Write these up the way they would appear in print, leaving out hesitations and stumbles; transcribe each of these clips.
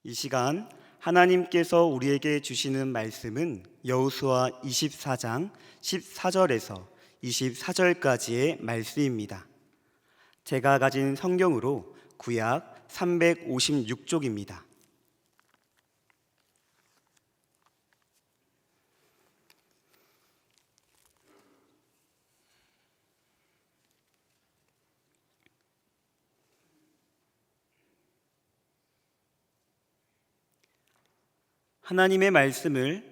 이 시간 하나님께서 우리에게 주시는 말씀은 여호수아 24장 14절에서 24절까지의 말씀입니다. 제가 가진 성경으로 구약 356쪽입니다. 하나님의 말씀을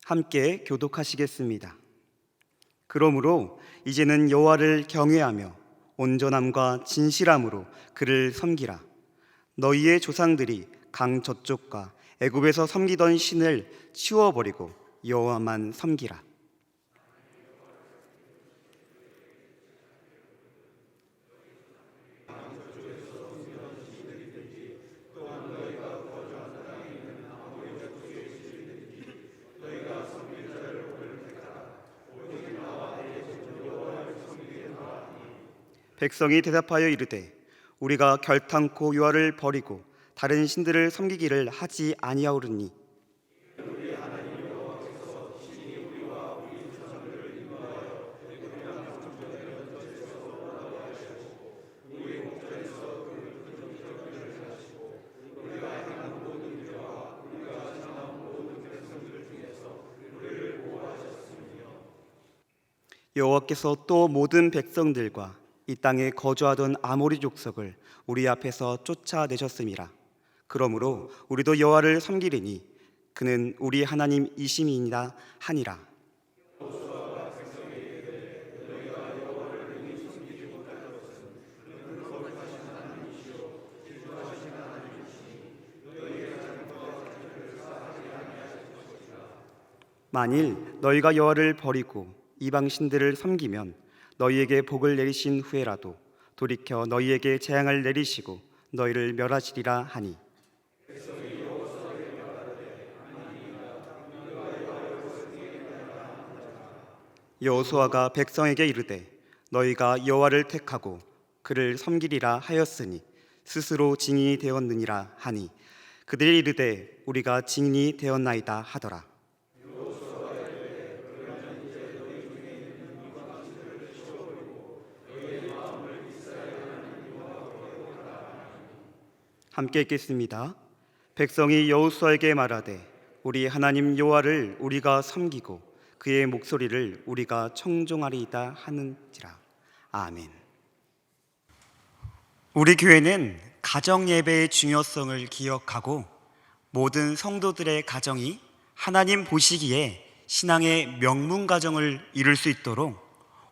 함께 교독하시겠습니다. 그러므로 이제는 여호와를 경외하며 온전함과 진실함으로 그를 섬기라. 너희의 조상들이 강 저쪽과 애굽에서 섬기던 신을 치워버리고 여호와만 섬기라. 백성이 대답하여 이르되 우리가 결탄코 여호와를 버리고 다른 신들을 섬기기를 하지 아니하오리니 여호와께서 또 모든 백성들과 이 땅에 거주하던 아모리 족속을 우리 앞에서 쫓아내셨음이라. 그러므로 우리도 여호와를 섬기리니 그는 우리 하나님이심이니라 하니라. 만일 너희가 여호와를 버리고 이방 신들을 섬기면 너희에게 복을 내리신 후에라도 돌이켜 너희에게 재앙을 내리시고 너희를 멸하시리라 하니 여호수아가 백성에게 이르되 너희가 여호와를 택하고 그를 섬기리라 하였으니 스스로 증인이 되었느니라 하니 그들이 이르되 우리가 증인이 되었나이다 하더라. 함께 읽겠습니다. 백성이 여호수아에게 말하되 우리 하나님 여호와를 우리가 섬기고 그의 목소리를 우리가 청종하리이다 하는지라. 아멘. 우리 교회는 가정 예배의 중요성을 기억하고 모든 성도들의 가정이 하나님 보시기에 신앙의 명문 가정을 이룰 수 있도록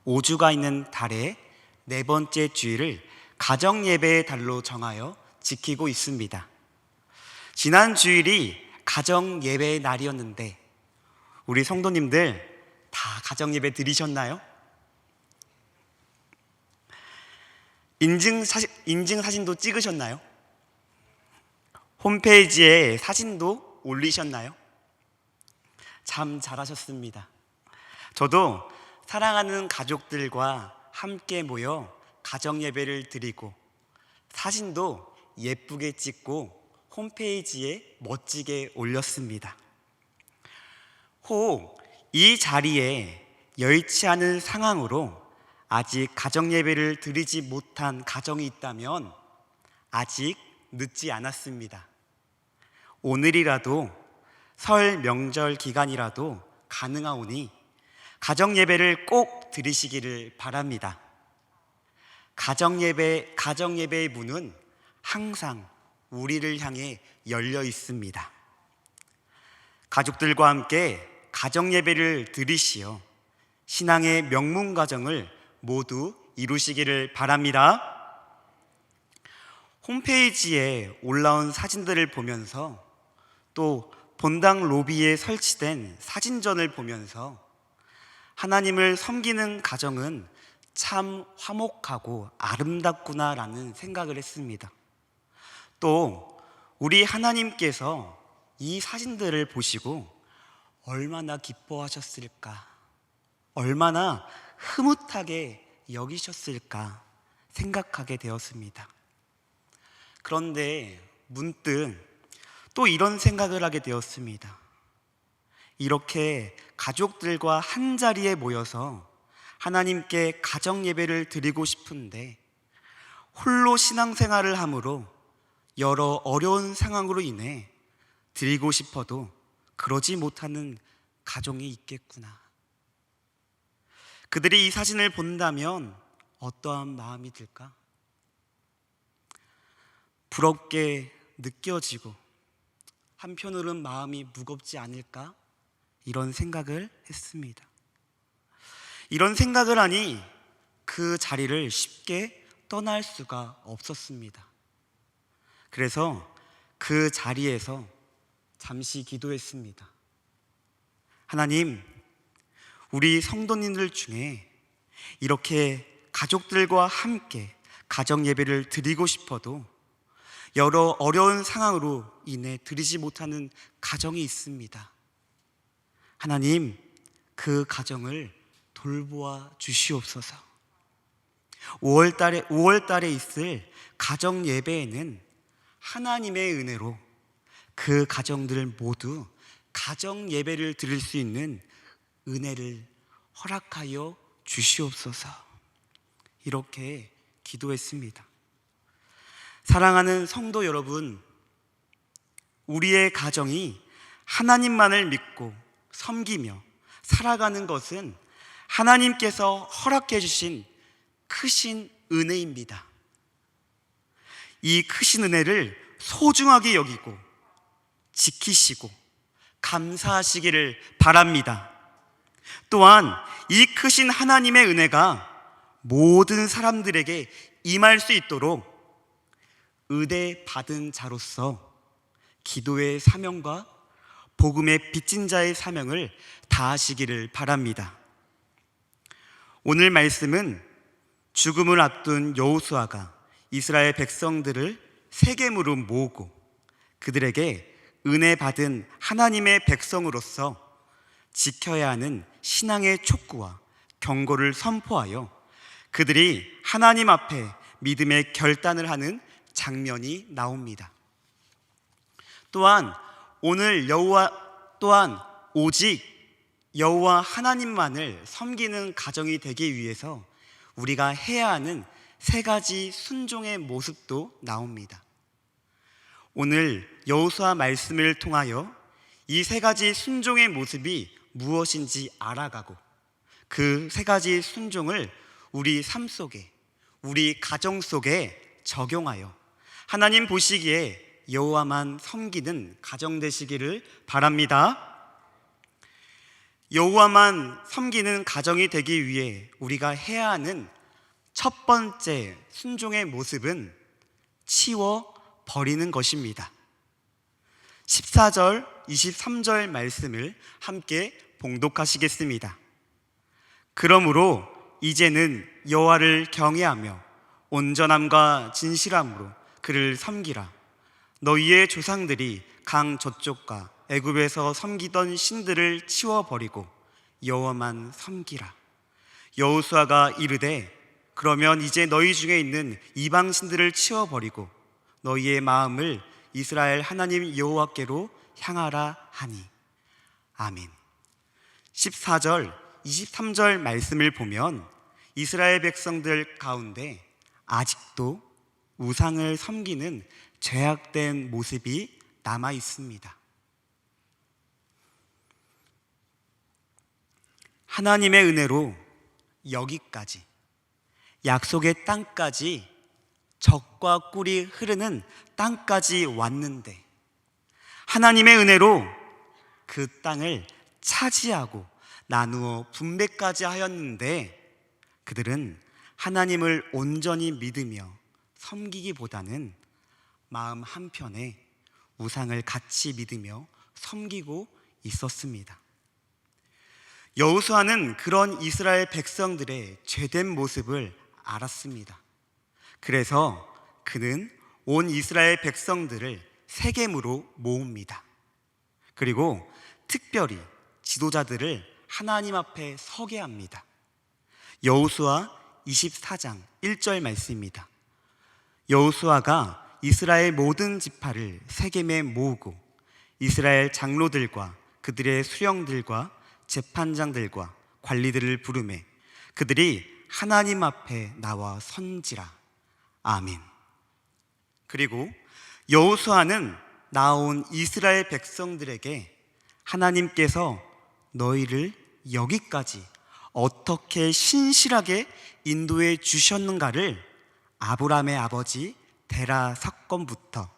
5주가 있는 달의 네 번째 주일을 가정 예배의 달로 정하여 지키고 있습니다. 지난 주일이 가정 예배의 날이었는데 우리 성도님들 다 가정 예배 드리셨나요? 인증 사진도 찍으셨나요? 홈페이지에 사진도 올리셨나요? 참 잘하셨습니다. 저도 사랑하는 가족들과 함께 모여 가정 예배를 드리고 사진도 예쁘게 찍고 홈페이지에 멋지게 올렸습니다. 혹 이 자리에 여의치 않은 상황으로 아직 가정 예배를 드리지 못한 가정이 있다면 아직 늦지 않았습니다. 오늘이라도 설 명절 기간이라도 가능하오니 가정 예배를 꼭 드리시기를 바랍니다. 가정 예배의 문은 항상 우리를 향해 열려 있습니다. 가족들과 함께 가정 예배를 드리시어 신앙의 명문 가정을 모두 이루시기를 바랍니다. 홈페이지에 올라온 사진들을 보면서 또 본당 로비에 설치된 사진전을 보면서 하나님을 섬기는 가정은 참 화목하고 아름답구나라는 생각을 했습니다. 또 우리 하나님께서 이 사진들을 보시고 얼마나 기뻐하셨을까, 얼마나 흐뭇하게 여기셨을까 생각하게 되었습니다. 그런데 문득 또 이런 생각을 하게 되었습니다. 이렇게 가족들과 한자리에 모여서 하나님께 가정 예배를 드리고 싶은데 홀로 신앙생활을 함으로 여러 어려운 상황으로 인해 드리고 싶어도 그러지 못하는 가정이 있겠구나. 그들이 이 사진을 본다면 어떠한 마음이 들까? 부럽게 느껴지고 한편으로는 마음이 무겁지 않을까? 이런 생각을 했습니다. 이런 생각을 하니 그 자리를 쉽게 떠날 수가 없었습니다. 그래서 그 자리에서 잠시 기도했습니다. 하나님, 우리 성도님들 중에 이렇게 가족들과 함께 가정 예배를 드리고 싶어도 여러 어려운 상황으로 인해 드리지 못하는 가정이 있습니다. 하나님, 그 가정을 돌보아 주시옵소서. 5월 달에 있을 가정 예배에는 하나님의 은혜로 그 가정들 모두 가정 예배를 드릴 수 있는 은혜를 허락하여 주시옵소서. 이렇게 기도했습니다. 사랑하는 성도 여러분, 우리의 가정이 하나님만을 믿고 섬기며 살아가는 것은 하나님께서 허락해 주신 크신 은혜입니다. 이 크신 은혜를 소중하게 여기고 지키시고 감사하시기를 바랍니다. 또한 이 크신 하나님의 은혜가 모든 사람들에게 임할 수 있도록 의대 받은 자로서 기도의 사명과 복음의 빚진 자의 사명을 다하시기를 바랍니다. 오늘 말씀은 죽음을 앞둔 여호수아가 이스라엘 백성들을 세겜으로 모으고 그들에게 은혜 받은 하나님의 백성으로서 지켜야 하는 신앙의 촉구와 경고를 선포하여 그들이 하나님 앞에 믿음의 결단을 하는 장면이 나옵니다. 또한 오직 여호와 하나님만을 섬기는 가정이 되기 위해서 우리가 해야 하는 3가지 순종의 모습도 나옵니다. 오늘 여호수아 말씀을 통하여 이 3가지 순종의 모습이 무엇인지 알아가고 그 3가지 순종을 우리 삶 속에, 우리 가정 속에 적용하여 하나님 보시기에 여호와만 섬기는 가정 되시기를 바랍니다. 여호와만 섬기는 가정이 되기 위해 우리가 해야 하는 첫 번째 순종의 모습은 치워 버리는 것입니다. 14절, 23절 말씀을 함께 봉독하시겠습니다. 그러므로 이제는 여호와를 경외하며 온전함과 진실함으로 그를 섬기라. 너희의 조상들이 강 저쪽과 애굽에서 섬기던 신들을 치워버리고 여호와만 섬기라. 여호수아가 이르되 그러면 이제 너희 중에 있는 이방 신들을 치워버리고 너희의 마음을 이스라엘 하나님 여호와께로 향하라 하니. 아멘. 14절, 23절 말씀을 보면 이스라엘 백성들 가운데 아직도 우상을 섬기는 죄악된 모습이 남아 있습니다. 하나님의 은혜로 여기까지, 약속의 땅까지, 젖과 꿀이 흐르는 땅까지 왔는데 하나님의 은혜로 그 땅을 차지하고 나누어 분배까지 하였는데 그들은 하나님을 온전히 믿으며 섬기기보다는 마음 한편에 우상을 같이 믿으며 섬기고 있었습니다. 여호수아는 그런 이스라엘 백성들의 죄된 모습을 알았습니다. 그래서 그는 온 이스라엘 백성들을 세겜으로 모읍니다. 그리고 특별히 지도자들을 하나님 앞에 서게 합니다. 여호수아 24장 1절 말씀입니다. 여호수아가 이스라엘 모든 지파를 세겜에 모으고 이스라엘 장로들과 그들의 수령들과 재판장들과 관리들을 부르매 그들이 하나님 앞에 나와 선지라. 아멘. 그리고 여호수아는 나온 이스라엘 백성들에게 하나님께서 너희를 여기까지 어떻게 신실하게 인도해 주셨는가를 아브라함의 아버지 데라 사건부터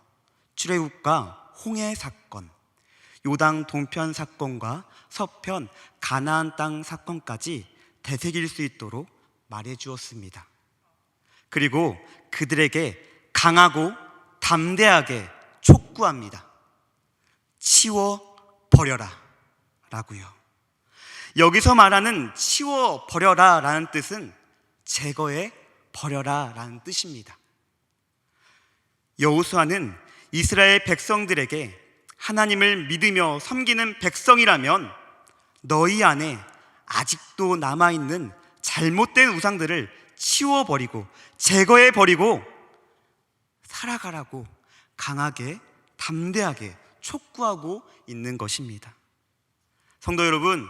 출애굽과 홍해 사건, 요당 동편 사건과 서편 가나안 땅 사건까지 되새길 수 있도록 말해 주었습니다. 그리고 그들에게 강하고 담대하게 촉구합니다. 치워버려라 라고요. 여기서 말하는 치워버려라 라는 뜻은 제거해 버려라 라는 뜻입니다. 여호수아는 이스라엘 백성들에게 하나님을 믿으며 섬기는 백성이라면 너희 안에 아직도 남아있는 잘못된 우상들을 치워버리고 제거해버리고 살아가라고 강하게 담대하게 촉구하고 있는 것입니다. 성도 여러분,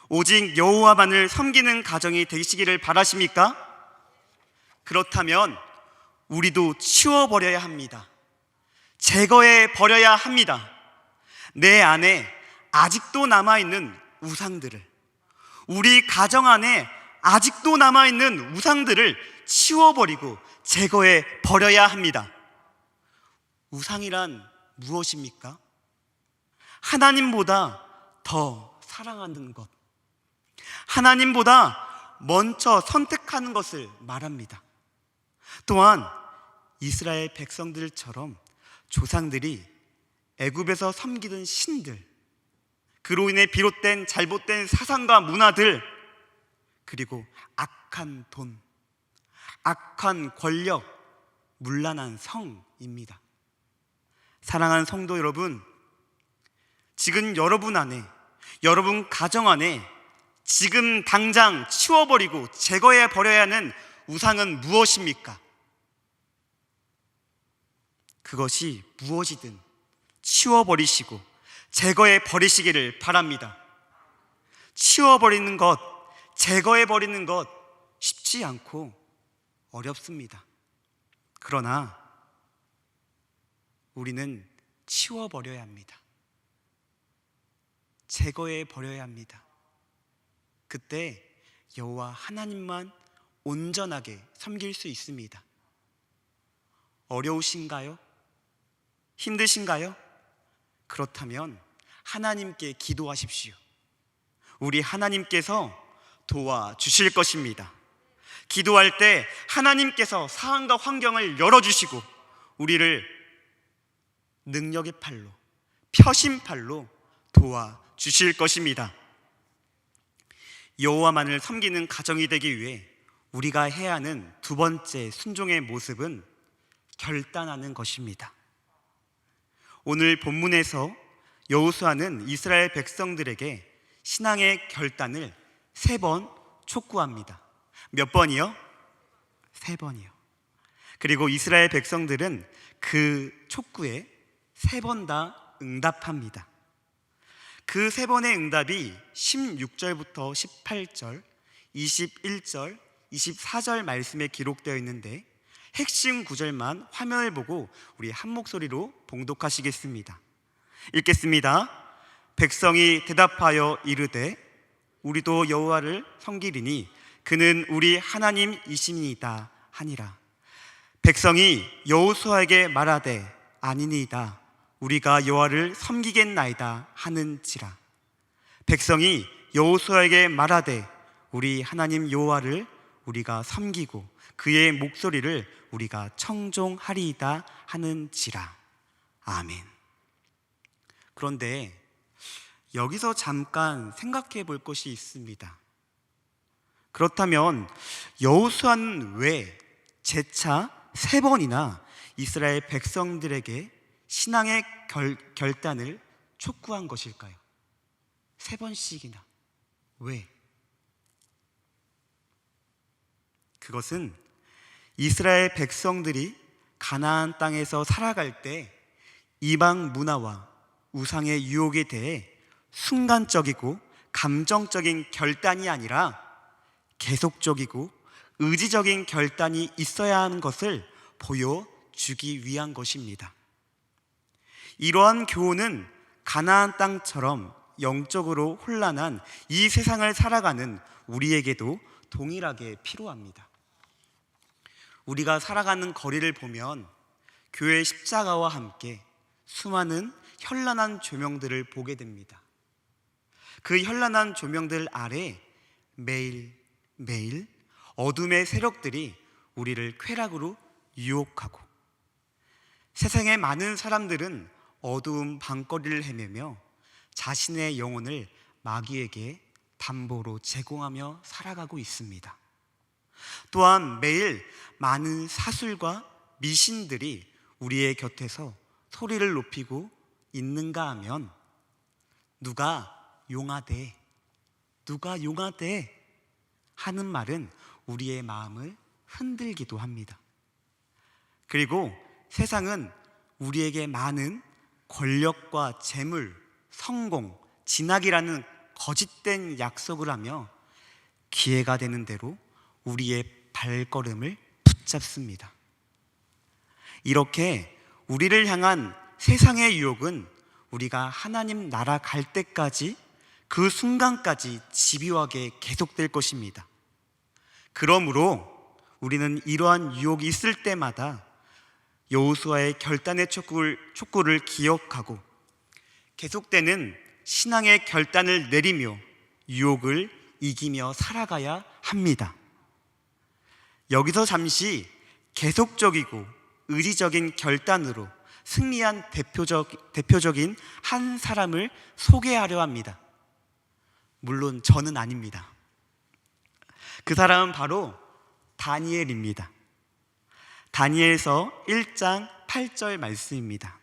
오직 여호와만을 섬기는 가정이 되시기를 바라십니까? 그렇다면 우리도 치워버려야 합니다. 제거해버려야 합니다. 내 안에 아직도 남아있는 우상들을, 우리 가정 안에 아직도 남아있는 우상들을 치워버리고 제거해버려야 합니다. 우상이란 무엇입니까? 하나님보다 더 사랑하는 것, 하나님보다 먼저 선택하는 것을 말합니다. 또한 이스라엘 백성들처럼 조상들이 애굽에서 섬기던 신들, 그로 인해 비롯된 잘못된 사상과 문화들, 그리고 악한 돈, 악한 권력, 문란한 성입니다. 사랑하는 성도 여러분, 지금 여러분 안에, 여러분 가정 안에 지금 당장 치워버리고 제거해 버려야 하는 우상은 무엇입니까? 그것이 무엇이든 치워버리시고 제거해 버리시기를 바랍니다. 치워버리는 것, 제거해 버리는 것 쉽지 않고 어렵습니다. 그러나 우리는 치워버려야 합니다. 제거해 버려야 합니다. 그때 여호와 하나님만 온전하게 섬길 수 있습니다. 어려우신가요? 힘드신가요? 그렇다면 하나님께 기도하십시오. 우리 하나님께서 도와주실 것입니다. 기도할 때 하나님께서 상황과 환경을 열어주시고 우리를 능력의 팔로, 표심팔로 도와주실 것입니다. 여호와만을 섬기는 가정이 되기 위해 우리가 해야 하는 두 번째 순종의 모습은 결단하는 것입니다. 오늘 본문에서 여호수아는 이스라엘 백성들에게 신앙의 결단을 3번 촉구합니다. 몇 번이요? 3번이요. 그리고 이스라엘 백성들은 그 촉구에 3번 다 응답합니다. 그 3번의 응답이 16절부터 18절, 21절, 24절 말씀에 기록되어 있는데 핵심 구절만 화면을 보고 우리 한 목소리로 봉독하시겠습니다. 읽겠습니다. 백성이 대답하여 이르되 우리도 여호와를 섬기리니 그는 우리 하나님이시니이다 하니라. 백성이 여호수아에게 말하되 아니니이다 우리가 여호와를 섬기겠나이다 하는지라. 백성이 여호수아에게 말하되 우리 하나님 여호와를 우리가 섬기고 그의 목소리를 우리가 청종하리이다 하는지라. 아멘. 그런데 여기서 잠깐 생각해 볼 것이 있습니다. 그렇다면 여호수아는 왜 재차 3번이나 이스라엘 백성들에게 신앙의 결단을 촉구한 것일까요? 3번씩이나. 왜? 그것은 이스라엘 백성들이 가나안 땅에서 살아갈 때 이방 문화와 우상의 유혹에 대해 순간적이고 감정적인 결단이 아니라 계속적이고 의지적인 결단이 있어야 하는 것을 보여주기 위한 것입니다. 이러한 교훈은 가나안 땅처럼 영적으로 혼란한 이 세상을 살아가는 우리에게도 동일하게 필요합니다. 우리가 살아가는 거리를 보면 교회 십자가와 함께 수많은 현란한 조명들을 보게 됩니다. 그 현란한 조명들 아래 매일 어둠의 세력들이 우리를 쾌락으로 유혹하고, 세상의 많은 사람들은 어두운 밤거리를 헤매며 자신의 영혼을 마귀에게 담보로 제공하며 살아가고 있습니다. 또한 매일 많은 사술과 미신들이 우리의 곁에서 소리를 높이고 있는가 하면 누가 용하대 하는 말은 우리의 마음을 흔들기도 합니다. 그리고 세상은 우리에게 많은 권력과 재물, 성공, 진학이라는 거짓된 약속을 하며 기회가 되는 대로 우리의 발걸음을 붙잡습니다. 이렇게 우리를 향한 세상의 유혹은 우리가 하나님 나라 갈 때까지, 그 순간까지 집요하게 계속될 것입니다. 그러므로 우리는 이러한 유혹이 있을 때마다 여호수아의 결단의 촉구를 기억하고 계속되는 신앙의 결단을 내리며 유혹을 이기며 살아가야 합니다. 여기서 잠시 계속적이고 의지적인 결단으로 승리한 대표적인 한 사람을 소개하려 합니다. 물론 저는 아닙니다. 그 사람은 바로 다니엘입니다. 다니엘서 1장 8절 말씀입니다.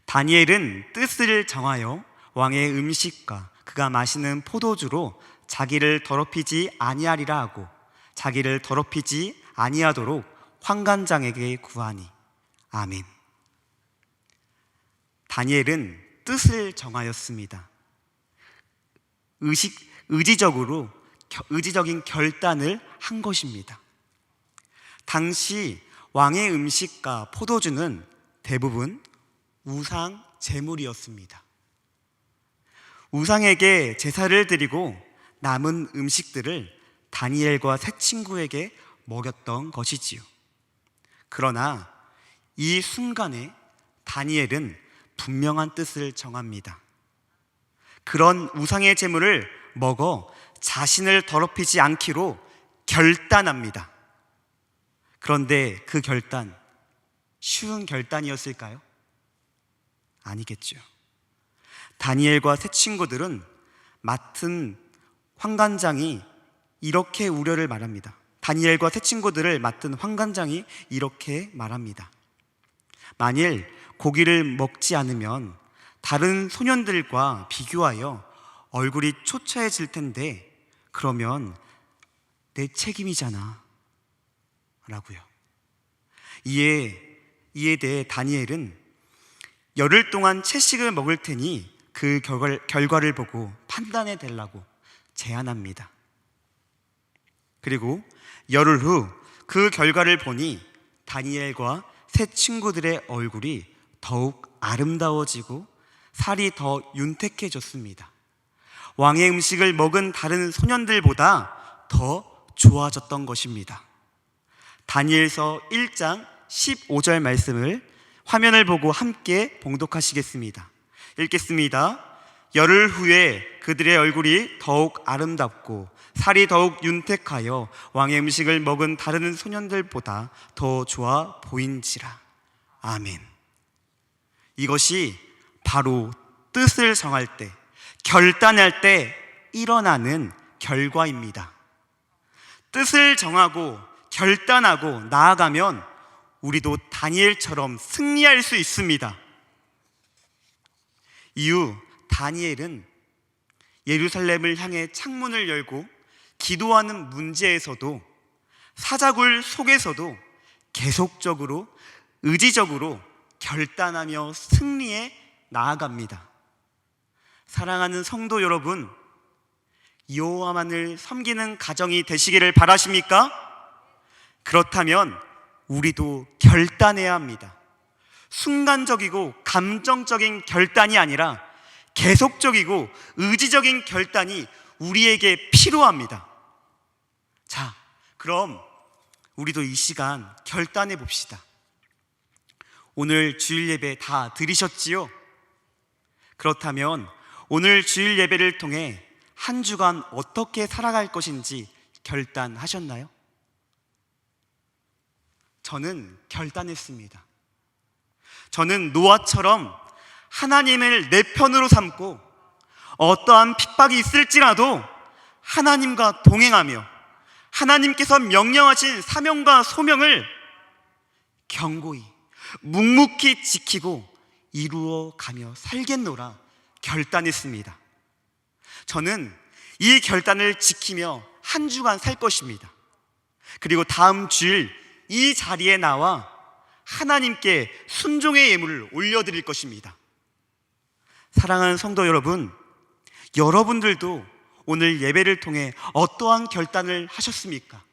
다니엘은 뜻을 정하여 왕의 음식과 그가 마시는 포도주로 자기를 더럽히지 아니하리라 하고 자기를 더럽히지 아니하도록 환관장에게 구하니. 아멘. 다니엘은 뜻을 정하였습니다. 의지적인 결단을 한 것입니다. 당시 왕의 음식과 포도주는 대부분 우상 제물이었습니다. 우상에게 제사를 드리고 남은 음식들을 다니엘과 세 친구에게 먹였던 것이지요. 그러나 이 순간에 다니엘은 분명한 뜻을 정합니다. 그런 우상의 제물을 먹어 자신을 더럽히지 않기로 결단합니다. 그런데 그 결단, 쉬운 결단이었을까요? 아니겠죠. 다니엘과 세 친구들은 맡은 환관장이 이렇게 우려를 말합니다. 다니엘과 세 친구들을 맡은 환관장이 이렇게 말합니다. 만일 고기를 먹지 않으면 다른 소년들과 비교하여 얼굴이 초췌해질 텐데 그러면 내 책임이잖아 라고요. 이에 대해 다니엘은 열흘 동안 채식을 먹을 테니 그 결과를 보고 판단해 달라고 제안합니다. 그리고 열흘 후 그 결과를 보니 다니엘과 세 친구들의 얼굴이 더욱 아름다워지고 살이 더 윤택해졌습니다. 왕의 음식을 먹은 다른 소년들보다 더 좋아졌던 것입니다. 다니엘서 1장 15절 말씀을 화면을 보고 함께 봉독하시겠습니다. 읽겠습니다. 열흘 후에 그들의 얼굴이 더욱 아름답고 살이 더욱 윤택하여 왕의 음식을 먹은 다른 소년들보다 더 좋아 보인지라. 아멘. 이것이 바로 뜻을 정할 때, 결단할 때 일어나는 결과입니다. 뜻을 정하고 결단하고 나아가면 우리도 다니엘처럼 승리할 수 있습니다. 이후 다니엘은 예루살렘을 향해 창문을 열고 기도하는 문제에서도, 사자굴 속에서도 계속적으로 의지적으로 결단하며 승리에 나아갑니다. 사랑하는 성도 여러분, 여호와만을 섬기는 가정이 되시기를 바라십니까? 그렇다면 우리도 결단해야 합니다. 순간적이고 감정적인 결단이 아니라 계속적이고 의지적인 결단이 우리에게 필요합니다. 자, 그럼 우리도 이 시간 결단해 봅시다. 오늘 주일 예배 다 들으셨지요? 그렇다면 오늘 주일 예배를 통해 한 주간 어떻게 살아갈 것인지 결단하셨나요? 저는 결단했습니다. 저는 노아처럼 하나님을 내 편으로 삼고 어떠한 핍박이 있을지라도 하나님과 동행하며 하나님께서 명령하신 사명과 소명을 견고히 묵묵히 지키고 이루어가며 살겠노라 결단했습니다. 저는 이 결단을 지키며 한 주간 살 것입니다. 그리고 다음 주일 이 자리에 나와 하나님께 순종의 예물을 올려드릴 것입니다. 사랑하는 성도 여러분, 여러분들도 오늘 예배를 통해 어떠한 결단을 하셨습니까?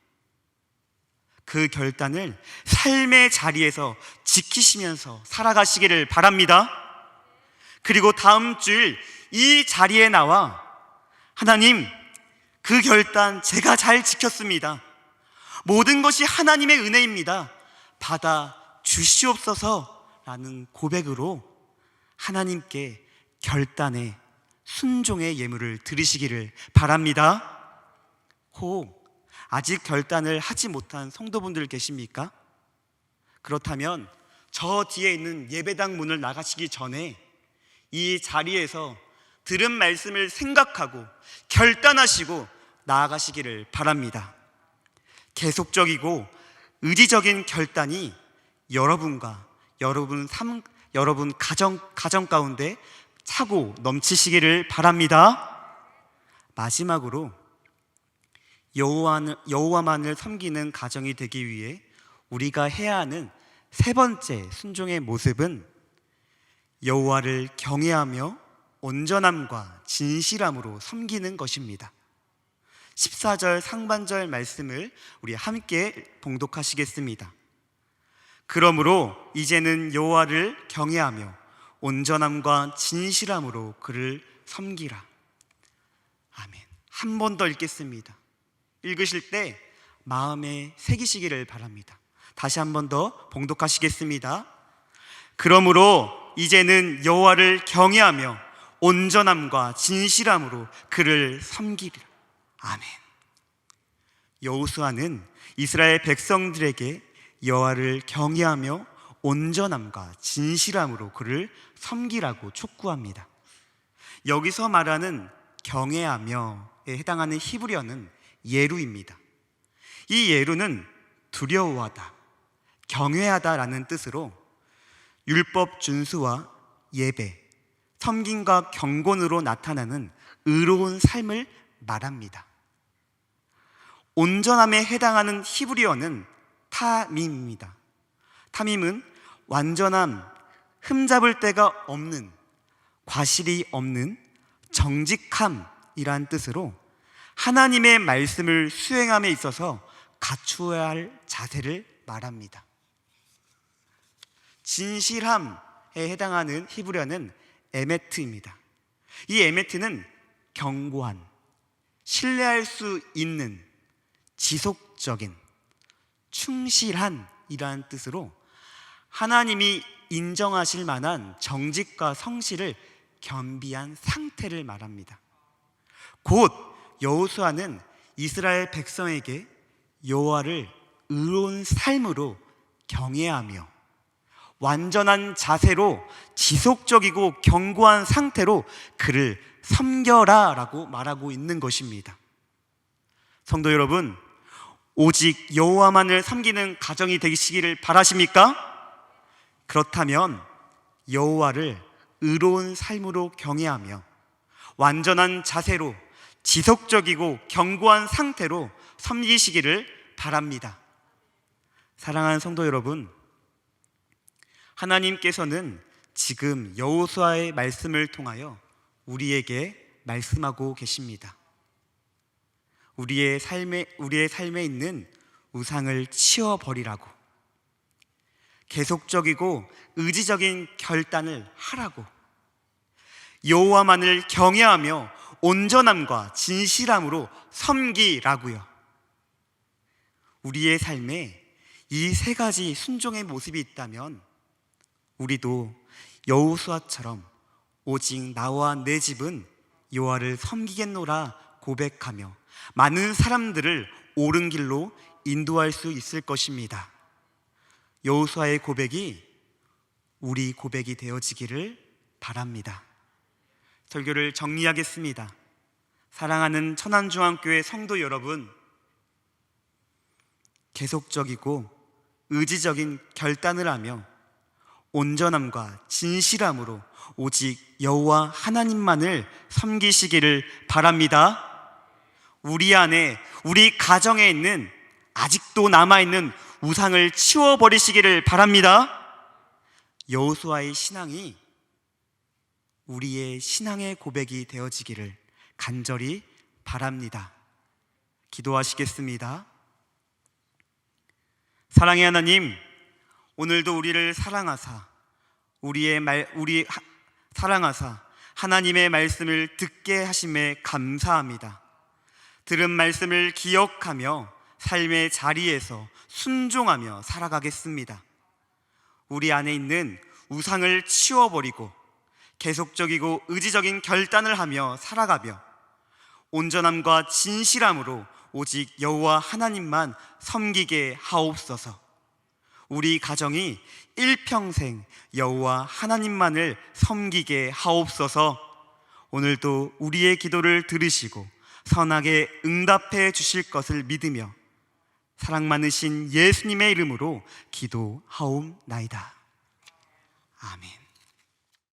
그 결단을 삶의 자리에서 지키시면서 살아가시기를 바랍니다. 그리고 다음 주일 이 자리에 나와 하나님, 그 결단 제가 잘 지켰습니다. 모든 것이 하나님의 은혜입니다. 받아 주시옵소서 라는 고백으로 하나님께 결단의 순종의 예물을 드리시기를 바랍니다. 혹 아직 결단을 하지 못한 성도분들 계십니까? 그렇다면 저 뒤에 있는 예배당 문을 나가시기 전에 이 자리에서 들은 말씀을 생각하고 결단하시고 나아가시기를 바랍니다. 계속적이고 의지적인 결단이 여러분과 여러분 가정 가운데 차고 넘치시기를 바랍니다. 마지막으로 여호와만을 섬기는 가정이 되기 위해 우리가 해야 하는 세 번째 순종의 모습은 여호와를 경외하며 온전함과 진실함으로 섬기는 것입니다. 14절 상반절 말씀을 우리 함께 봉독하시겠습니다. 그러므로 이제는 여호와를 경외하며 온전함과 진실함으로 그를 섬기라. 아멘. 한 번 더 읽겠습니다. 읽으실 때 마음에 새기시기를 바랍니다. 다시 한 번 더 봉독하시겠습니다. 그러므로 이제는 여호와를 경외하며 온전함과 진실함으로 그를 섬기리라. 아멘. 여호수아는 이스라엘 백성들에게 여호와를 경외하며 온전함과 진실함으로 그를 섬기라고 촉구합니다. 여기서 말하는 경외하며에 해당하는 히브리어는 예루입니다. 이 예루는 두려워하다, 경외하다라는 뜻으로 율법 준수와 예배, 섬김과 경건으로 나타나는 의로운 삶을 말합니다. 온전함에 해당하는 히브리어는 타밈입니다. 타밈은 완전함, 흠잡을 데가 없는, 과실이 없는 정직함이란 뜻으로 하나님의 말씀을 수행함에 있어서 갖추어야 할 자세를 말합니다. 진실함에 해당하는 히브리어는 에메트입니다. 이 에메트는 견고한, 신뢰할 수 있는, 지속적인, 충실한 이라는 뜻으로 하나님이 인정하실 만한 정직과 성실을 겸비한 상태를 말합니다. 곧 여호수아는 이스라엘 백성에게 여호와를 의로운 삶으로 경외하며 완전한 자세로 지속적이고 견고한 상태로 그를 섬겨라 라고 말하고 있는 것입니다. 성도 여러분, 오직 여호와만을 섬기는 가정이 되시기를 바라십니까? 그렇다면 여호와를 의로운 삶으로 경외하며 완전한 자세로 지속적이고 견고한 상태로 섬기시기를 바랍니다. 사랑하는 성도 여러분, 하나님께서는 지금 여호수아의 말씀을 통하여 우리에게 말씀하고 계십니다. 우리의 삶에 있는 우상을 치워버리라고, 계속적이고 의지적인 결단을 하라고, 여호와만을 경외하며 온전함과 진실함으로 섬기라고요. 우리의 삶에 이 세 가지 순종의 모습이 있다면 우리도 여호수아처럼 오직 나와 내 집은 여호와를 섬기겠노라 고백하며 많은 사람들을 옳은 길로 인도할 수 있을 것입니다. 여호수아의 고백이 우리 고백이 되어지기를 바랍니다. 설교를 정리하겠습니다. 사랑하는 천안중앙교회 성도 여러분, 계속적이고 의지적인 결단을 하며 온전함과 진실함으로 오직 여호와 하나님만을 섬기시기를 바랍니다. 우리 안에, 우리 가정에 있는 아직도 남아있는 우상을 치워버리시기를 바랍니다. 여호수아의 신앙이 우리의 신앙의 고백이 되어지기를 간절히 바랍니다. 기도하시겠습니다. 사랑의 하나님, 오늘도 우리를 사랑하사 사랑하사 하나님의 말씀을 듣게 하심에 감사합니다. 들은 말씀을 기억하며 삶의 자리에서 순종하며 살아가겠습니다. 우리 안에 있는 우상을 치워버리고 계속적이고 의지적인 결단을 하며 살아가며 온전함과 진실함으로 오직 여호와 하나님만 섬기게 하옵소서. 우리 가정이 일평생 여호와 하나님만을 섬기게 하옵소서. 오늘도 우리의 기도를 들으시고 선하게 응답해 주실 것을 믿으며 사랑 많으신 예수님의 이름으로 기도하옵나이다. 아멘.